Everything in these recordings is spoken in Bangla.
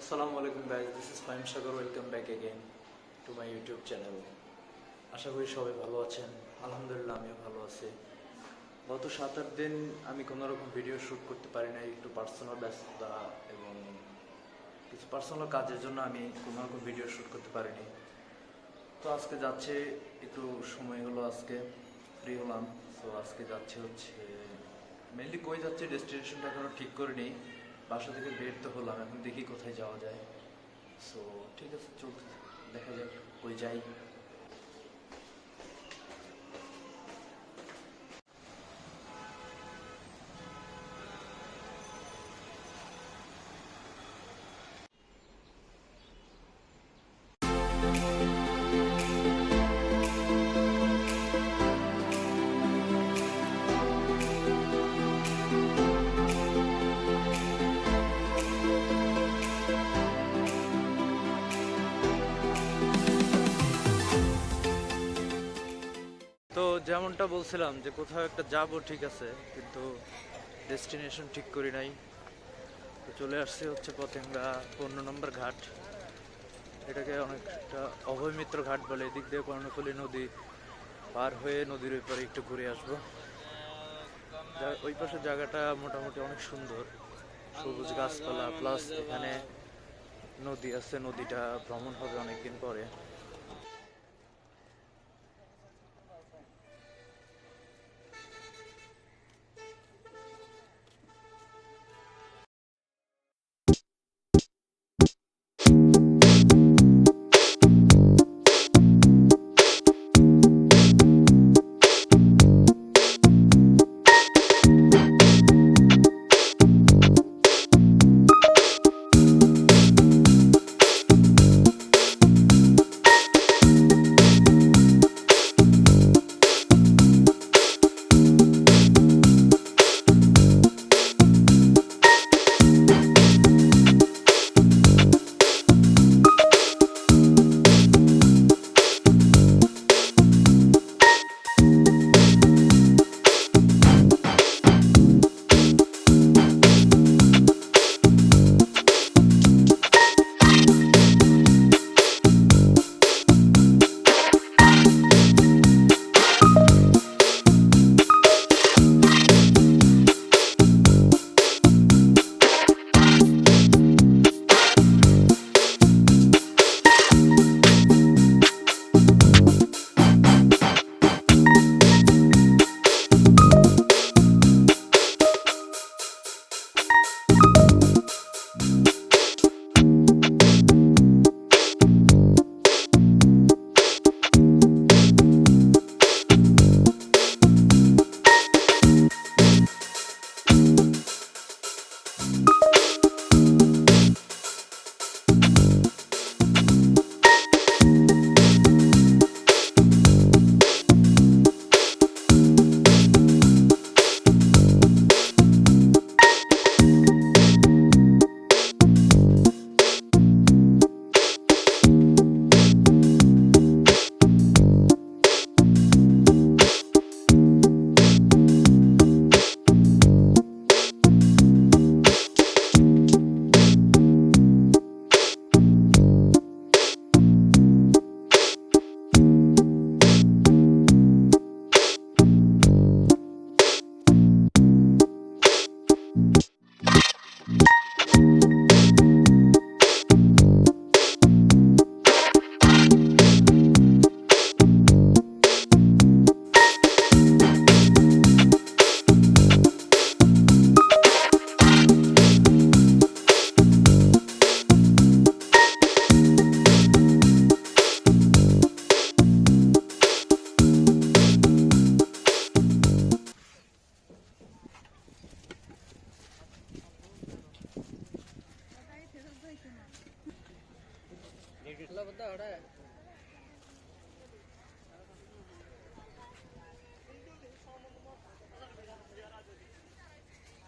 আসসালামু আলাইকুম guys, this is Fahim Sagar. Welcome back again to my YouTube channel. আশা করি সবাই ভালো আছেন। আলহামদুলিল্লাহ আমিও ভালো আছি। গত 7-8 দিন আমি কোনোরকম ভিডিও শ্যুট করতে পারি নাই, একটু পার্সোনাল ব্যস্ততা এবং কিছু পার্সোনাল কাজের জন্য আমি কোনোরকম ভিডিও শ্যুট করতে পারিনি। তো আজকে যাচ্ছে, একটু সময় হলো, আজকে ফ্রি হলাম। তো আজকে যাচ্ছে মেনলি কই যাচ্ছে ডেস্টিনেশনটা এখনো ঠিক করিনি। বাসা থেকে বের তো হলাম, এখন দেখি কোথায় যাওয়া যায়। সো ঠিক আছে, চলতে দেখা যাক কই যাই। তো যেমনটা বলছিলাম যে কোথাও একটা যাব, ঠিক আছে, কিন্তু ডেস্টিনেশন ঠিক করি নাই। তো চলে আসছি পতেঙ্গা 15 নম্বর ঘাট। এটাকে অনেকটা অভয়মিত্র ঘাট বলে। এদিক দিয়ে কর্ণফুলী নদী পার হয়ে নদীর ওই পারে একটু ঘুরে আসবো। ওই পাশের জায়গাটা মোটামুটি অনেক সুন্দর, সবুজ গাছপালা, প্লাস এখানে নদী আছে। নদীটা ভ্রমণ হবে অনেকদিন পরে।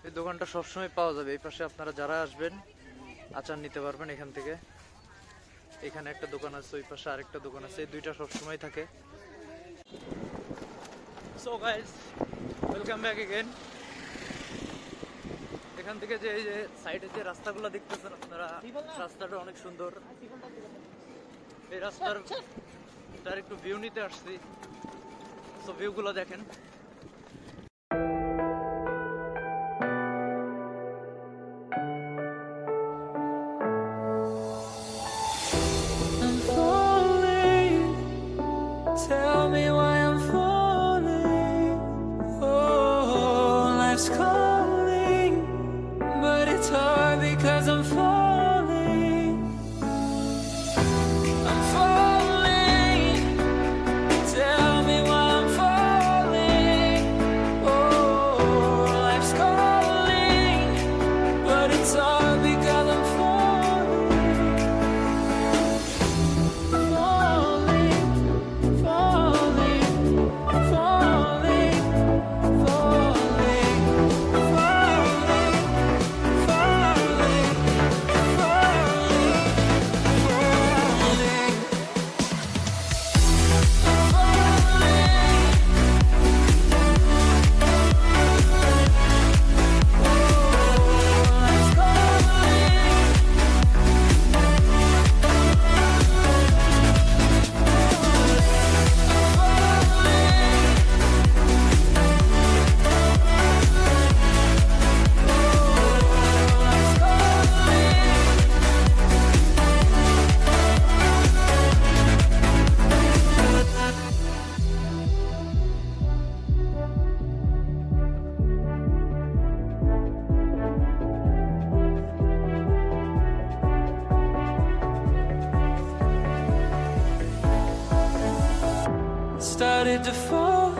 এই দোকানটা সবসময় পাওয়া যাবে। এই পাশে আপনারা যারা আসবেন আচার নিতে পারবেন এখান থেকে। এখানে একটা দোকান আছে, ওই পাশে আরেকটা দোকান আছে, এই দুইটা সবসময় থাকে। So guys, welcome back again. এখান থেকে যে এই যে সাইডে যে রাস্তাগুলো দেখতেছেন আপনারা, রাস্তাটা অনেক সুন্দর। এই রাস্তার তার একটু ভিউ নিতে আসছি, তো ভিউগুলো দেখেন। Tell me why I'm falling. Oh, life's calling, but it's hard because I'm falling. I'm falling. Tell me why I'm falling. Oh, life's calling, but it's hard because I'm falling. Started to fall,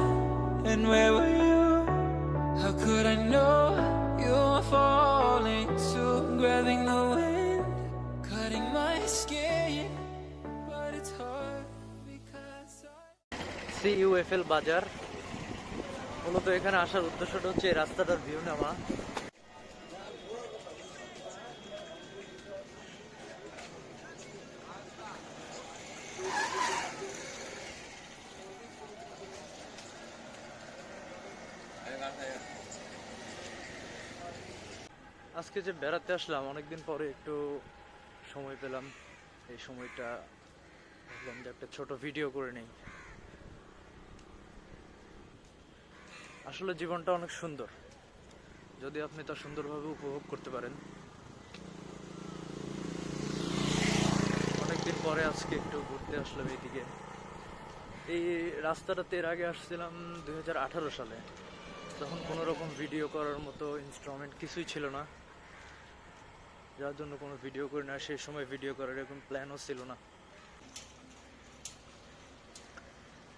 and where were you? How could I know you were falling too? Grabbing the wind, cutting my skin, but it's hard because CUFL বাজার। মূলত এখানে আসার উদ্দেশ্যটা হচ্ছে এই রাস্তাটার ভিউ নেওয়া। আজকে যে বেড়াতে আসলাম, অনেকদিন পরে একটু সময় পেলাম। এই সময়টা ভাবলাম যে একটা ছোট ভিডিও করে নেই। আসলে জীবনটা অনেক সুন্দর, যদি আপনি তা সুন্দরভাবে উপভোগ করতে পারেন। অনেকদিন পরে আজকে একটু ঘুরতে আসলাম এইদিকে। এই রাস্তাটাতে এর আগে আসছিলাম 2018 সালে। তখন কোনো রকম ভিডিও করার মতো ইনস্ট্রুমেন্ট কিছুই ছিল না, যার জন্য কোনো ভিডিও করি না। সেই সময় ভিডিও করার এরকম প্ল্যানও ছিল না।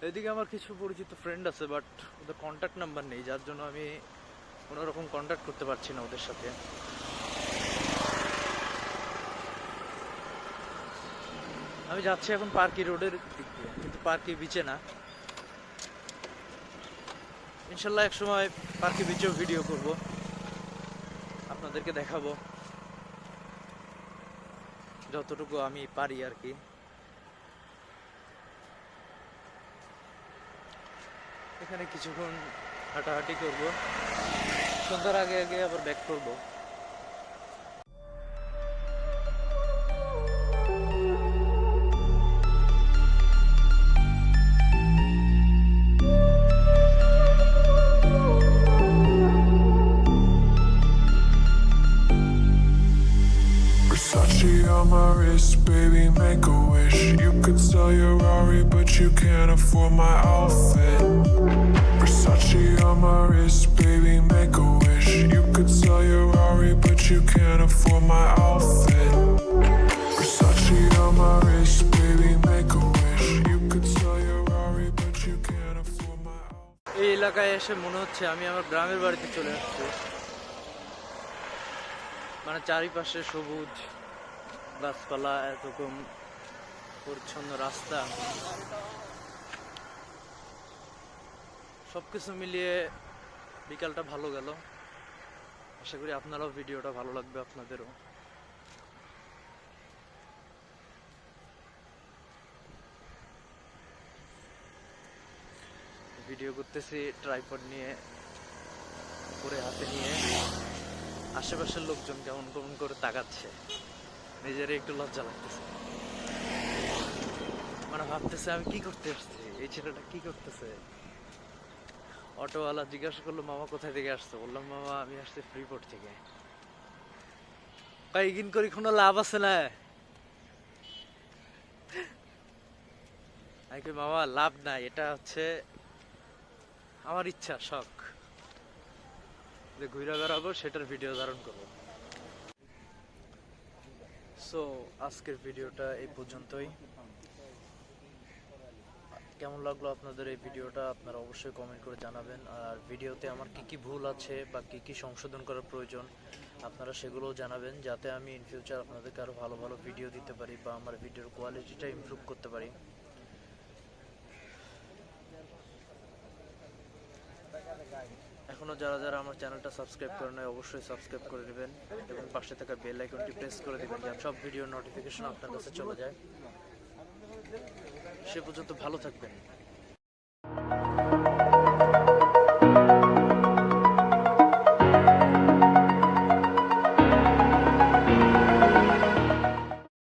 এদিকে আমার কিছু পরিচিত ফ্রেন্ড আছে, বাট ওদের কন্ট্যাক্ট নাম্বার নেই, যার জন্য আমি কোনো রকম কন্ট্যাক্ট করতে পারছি না ওদের সাথে। আমি যাচ্ছি এখন পার্কি রোডের দিক দিয়ে, কিন্তু পার্কি বিচে না। ইনশাল্লাহ এক সময় পার্কি বিচেও ভিডিও করব, আপনাদেরকে দেখাবো যতটুকু আমি পারি আর কি। এখানে কিছুক্ষণ হাঁটাহাঁটি করব, সন্ধ্যার আগে আগে আবার ব্যাক করব। Versace on my wrist, baby, make a wish. You could sell your Rari, but you can't afford my outfit. Versace on my wrist, baby, make a wish. You could sell your Rari, but you can't afford my outfit. Versace on my wrist, baby, make a wish. You could sell your Rari, but you can't afford my outfit. এই এলাকায় এসে মনে হচ্ছে আমি আমার গ্রামের বাড়িতে চলে আসছি। মানে চারিপাশে সবুজ গাছপালা, এরকম পরিচ্ছন্ন রাস্তা, সবকিছু মিলিয়ে বিকালটা ভালো গেল। আশা করি আপনারাও ভিডিওটা ভালো লাগবে, আপনাদেরও। ভিডিও করতেছি ট্রাইপড নিয়ে, উপরে হাতে নিয়ে। আশেপাশের লোকজন কেমন কেমন করে তাকাচ্ছে, নিজের একটু লজ্জা লাগতেছে। মানে ভাবতেছে আমি কি করতে আসছি, এই ছেলেটা কি করতেছে। অটোওয়ালা জিজ্ঞাসা করলো মামা কোথায় থেকে আসছো, বললাম মামা আমি আসছি ফ্রিপোর্ট থেকে। কয়েকদিন করে কোনো লাভ আছে না। আমি কই মামা লাভ নাই, এটা হচ্ছে আমার ইচ্ছা, শখ, যে ঘুরে বেড়াবো সেটার ভিডিও ধারণ করবো। সো আজকের ভিডিওটা এই পর্যন্তই। কেমন লাগলো আপনাদের এই ভিডিওটা আপনারা অবশ্যই কমেন্ট করে জানাবেন। আর ভিডিওতে আমার কি কি ভুল আছে বা কি কি সংশোধন করার প্রয়োজন আপনারা সেগুলোও জানাবেন, যাতে আমি ইন ফিউচার আপনাদেরকে আরও ভালো ভালো ভিডিও দিতে পারি বা আমার ভিডিওর কোয়ালিটিটা ইমপ্রুভ করতে পারি। এখনও যারা যারা আমার চ্যানেলটা সাবস্ক্রাইব করে নেয় অবশ্যই সাবস্ক্রাইব করে নেবেন এবং পাশে থাকা বেল আইকনটি প্রেস করে দেবেন, যাতে সব ভিডিওর নোটিফিকেশন আপনার কাছে চলে যায়। সে পর্যন্ত ভালো থাকবেন।